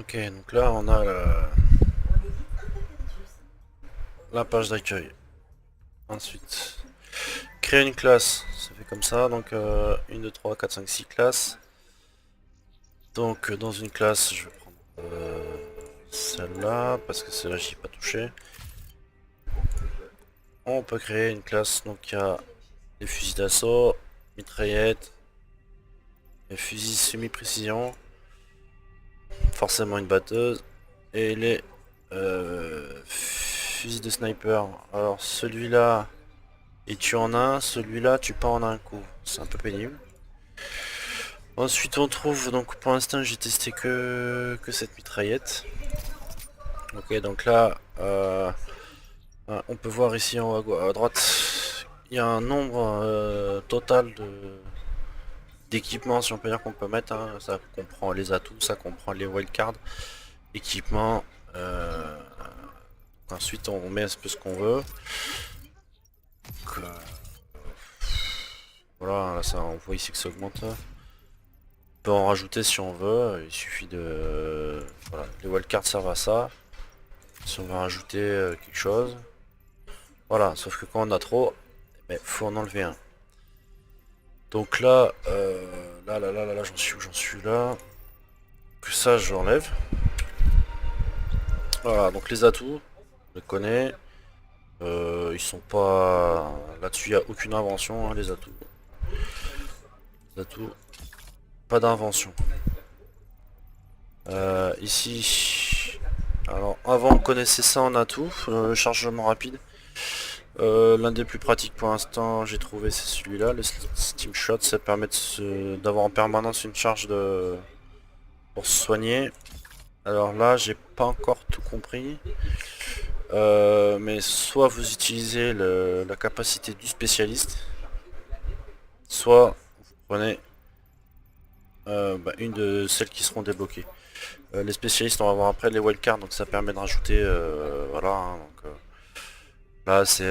Ok, donc là on a la page d'accueil. Ensuite, créer une classe, ça fait comme ça, donc 1, 2, 3, 4, 5, 6 classes. Donc dans une classe, je vais prendre celle-là, parce que celle-là j'y ai pas touché. On peut créer une classe, donc il y a les fusils d'assaut, mitraillettes, les fusils semi-précision, forcément une batteuse, et les fusils de sniper. Alors celui-là, et tu en as un, celui-là tu pas en as un coup. C'est un peu pénible. Ensuite on trouve, donc pour l'instant j'ai testé que cette mitraillette. Ok, donc là on peut voir ici en haut à droite, il y a un nombre total d'équipements, si on peut dire, qu'on peut mettre, hein. Ça comprend les atouts, ça comprend les wildcards, équipements. euh, Ensuite on met un peu ce qu'on veut. Donc, voilà, là, ça, on voit ici que ça augmente. On peut en rajouter si on veut, il suffit de... Voilà, les wildcards servent à ça. Si on veut rajouter quelque chose. Voilà, sauf que quand on a trop, il faut en enlever un. Donc là, là, j'en suis où? J'en suis là. Que ça, j'enlève. Voilà, donc les atouts, je les connais. Ils sont pas... Là-dessus, il n'y a aucune invention, hein, les atouts. Les atouts, pas d'invention. Ici... Alors, avant, on connaissait ça en atout, chargement rapide. L'un des plus pratiques pour l'instant, j'ai trouvé, c'est celui-là, le Steam Shot. Ça permet d'avoir en permanence une charge pour se soigner. Alors là, j'ai pas encore tout compris. Mais soit vous utilisez la capacité du spécialiste, soit vous prenez une de celles qui seront débloquées. Les spécialistes, on va voir après les wildcards, donc ça permet de rajouter, voilà, hein, donc, là c'est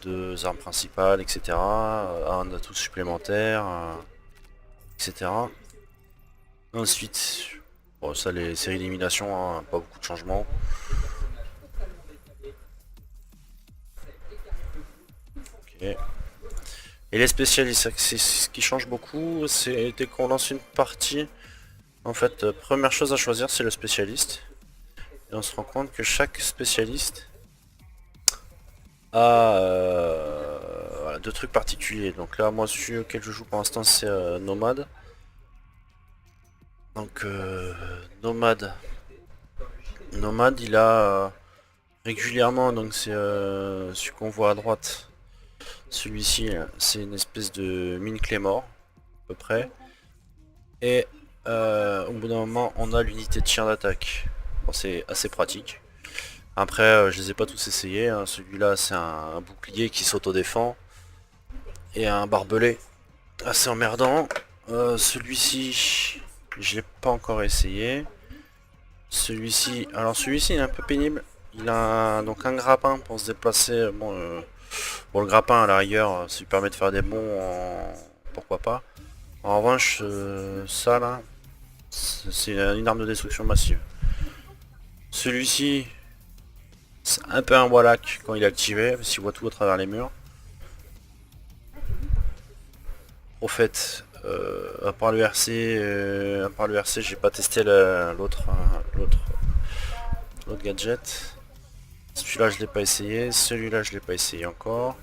deux armes principales, etc. Un atout supplémentaire, etc. Ensuite, bon, ça les séries d'élimination, hein, pas beaucoup de changements. Ok. Et les spécialistes, c'est ce qui change beaucoup, c'est dès qu'on lance une partie, en fait, première chose à choisir, c'est le spécialiste. Et on se rend compte que chaque spécialiste a voilà, deux trucs particuliers. Donc là, moi, celui auquel je joue pour l'instant, c'est Nomade. Donc, Nomade, il a régulièrement, donc c'est celui qu'on voit à droite. Celui-ci, c'est une espèce de mine Claymore, à peu près. Et au bout d'un moment, on a l'unité de tir d'attaque. Bon, c'est assez pratique. Après, je les ai pas tous essayés, hein. Celui-là, c'est un bouclier qui s'auto-défend. Et un barbelé assez emmerdant. Celui-ci, je l'ai pas encore essayé. Celui-ci, alors celui-ci est un peu pénible. Il a donc un grappin pour se déplacer. Bon, le grappin à la rigueur, ça lui permet de faire des bonds pourquoi pas. En revanche, ça là, c'est une arme de destruction massive. Celui-ci, c'est un peu un wallach quand il est activé, parce qu'il voit tout à travers les murs. Au fait, à part le RC, j'ai pas testé l'autre gadget. Celui-là, je l'ai pas essayé. Celui-là, je l'ai pas essayé encore.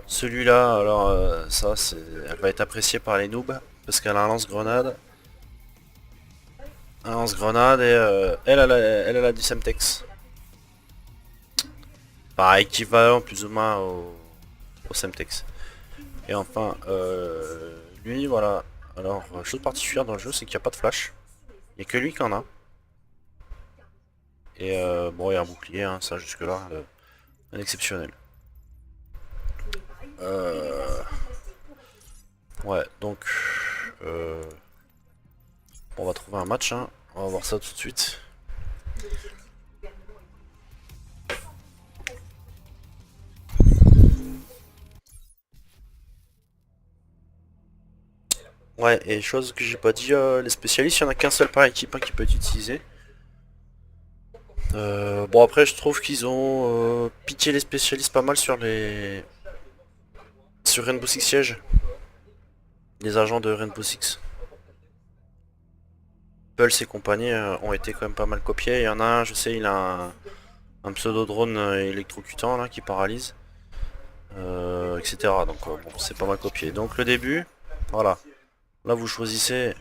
Celui-là, alors ça, elle va être appréciée par les noobs parce qu'elle a un lance-grenade. Un lance-grenade et elle a du Semtex. Pareil, équivalent plus ou moins au Semtex. Et enfin, lui, voilà. Alors, chose particulière dans le jeu, c'est qu'il n'y a pas de flash. Il n'y a que lui qui en a. Et bon, il y a un bouclier, hein, ça jusque là, un exceptionnel. Euh, ouais, donc on va trouver un match, hein. On va voir ça tout de suite. Ouais, et chose que j'ai pas dit, les spécialistes, il y en a qu'un seul par équipe, hein, qui peut être utilisé. Bon après je trouve qu'ils ont piqué les spécialistes pas mal sur Rainbow Six Siege. Les agents de Rainbow Six. Pulse et compagnie ont été quand même pas mal copiés. Il y en a un, je sais, il a un pseudo drone électrocutant là qui paralyse. Etc. Donc bon, c'est pas mal copié. Donc le début, voilà. Là vous choisissez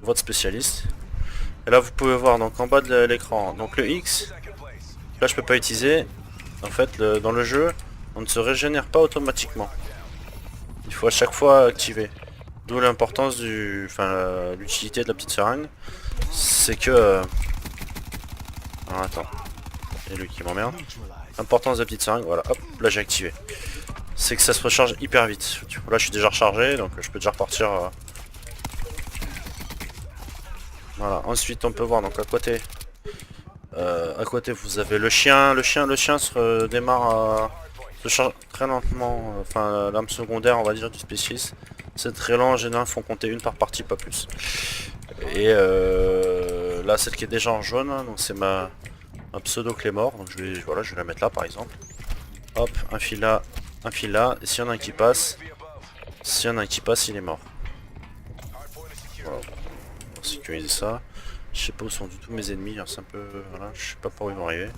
votre spécialiste. Et là vous pouvez voir donc en bas de l'écran, donc le X, là je peux pas utiliser. En fait dans le jeu, on ne se régénère pas automatiquement. Il faut à chaque fois activer. D'où l'importance l'utilité de la petite seringue. C'est que... Alors, attends, il y a lui qui m'emmerde. L'importance de la petite seringue, voilà, hop, là j'ai activé. C'est que ça se recharge hyper vite. Là je suis déjà rechargé, donc je peux déjà repartir. Voilà, ensuite on peut voir donc à côté vous avez le chien. Le chien se démarre, se charge très lentement. Enfin l'arme secondaire on va dire du spécialiste. C'est très lent, en général faut compter une par partie, pas plus. Et là celle qui est déjà en jaune, hein, donc c'est ma pseudo Claymore. Donc je vais la mettre là par exemple. Hop, un fil là, et s'il y en a un qui passe, il est mort. Voilà, on va sécuriser ça. Je sais pas où sont du tout mes ennemis, hein, c'est un peu... Voilà, je sais pas par où ils vont arriver.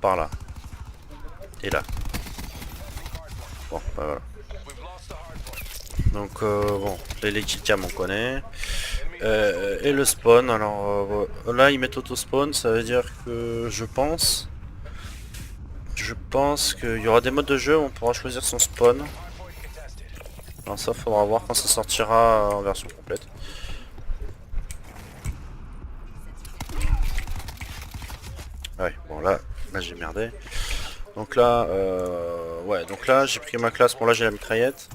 Par là. Et là. Bon, bah voilà. Donc bon, les killcams on connaît. Et le spawn, alors là ils mettent auto spawn, ça veut dire que je pense qu'il y aura des modes de jeu où on pourra choisir son spawn. Alors ça faudra voir quand ça sortira en version complète. Ouais, bon là j'ai merdé. Donc là, ouais, donc là j'ai pris ma classe, bon là j'ai la mitraillette.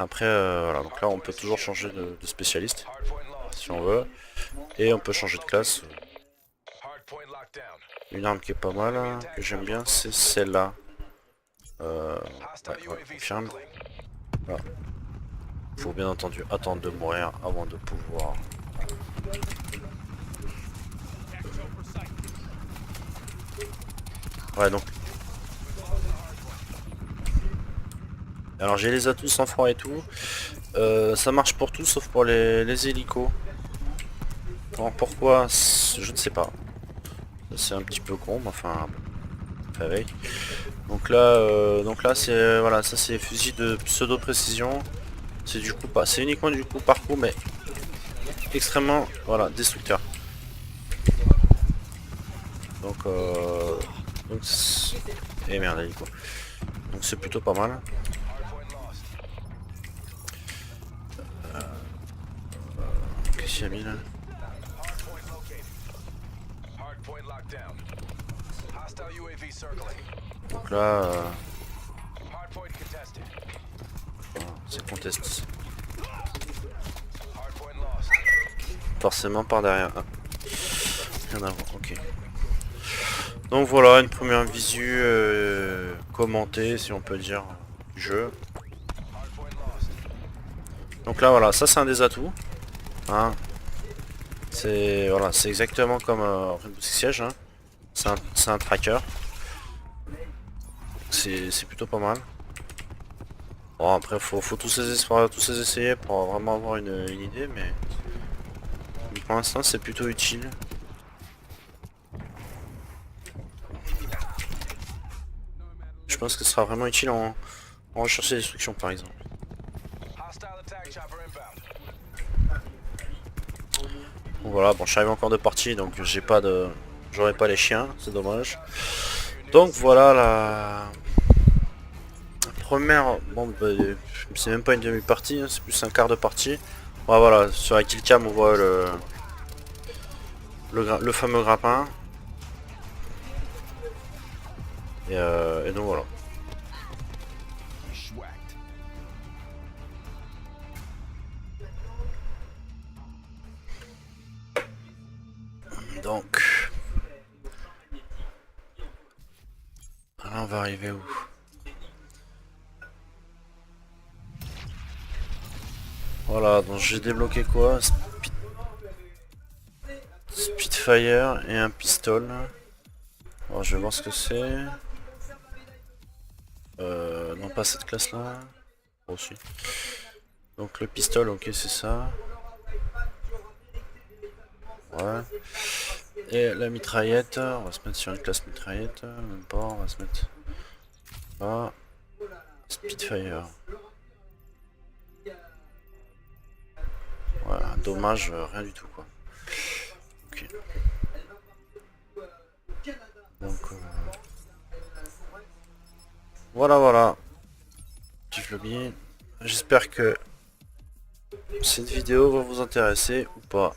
Après, voilà, donc là on peut toujours changer de spécialiste, si on veut. Et on peut changer de classe. Une arme qui est pas mal, hein, que j'aime bien, c'est celle-là. Ouais, confirme. Voilà. Faut bien entendu attendre de mourir avant de pouvoir... Ouais, donc... Alors j'ai les atouts sans froid et tout. Ça marche pour tout sauf pour les hélicos. Alors pourquoi? Je ne sais pas. C'est un petit peu con, mais enfin... Avec. Donc là c'est... Voilà, ça c'est fusil de pseudo précision. C'est du coup pas... C'est uniquement du coup par coup, mais... Extrêmement... Voilà, destructeur. Donc et merde, hélico. Donc c'est plutôt pas mal. Qu'est-ce qu'il y a mis là? Donc là, c'est conteste. Forcément par derrière. Ah. Rien à voir, ok. Donc voilà, une première visu commentée, si on peut dire, du jeu. Donc là voilà, ça c'est un des atouts. Hein. C'est voilà, c'est exactement comme Rainbow Six Siege. Hein. C'est un tracker. C'est plutôt pas mal. Bon après faut tous les essayer pour vraiment avoir une idée, mais pour l'instant c'est plutôt utile. Je pense que ce sera vraiment utile en recherche et destruction par exemple. Bon, voilà, bon je suis arrivé encore de partie donc j'aurai pas les chiens, c'est dommage. Donc voilà la première, bon bah, c'est même pas une demi-partie, hein, c'est plus un quart de partie. Ouais, voilà, sur la killcam on voit le fameux grappin. Et donc voilà. Donc... Là on va arriver où? Voilà, donc j'ai débloqué quoi? Spitfire et un pistol. Alors je vais voir ce que c'est. Non, pas cette classe là. Aussi. Donc le pistol, ok, c'est ça. Ouais. Et la mitraillette, on va se mettre sur une classe mitraillette. Même pas, on va se mettre là. Spitfire. Voilà, dommage, rien du tout quoi. Ok. Donc voilà. Vive le bien. J'espère que cette vidéo va vous intéresser ou pas.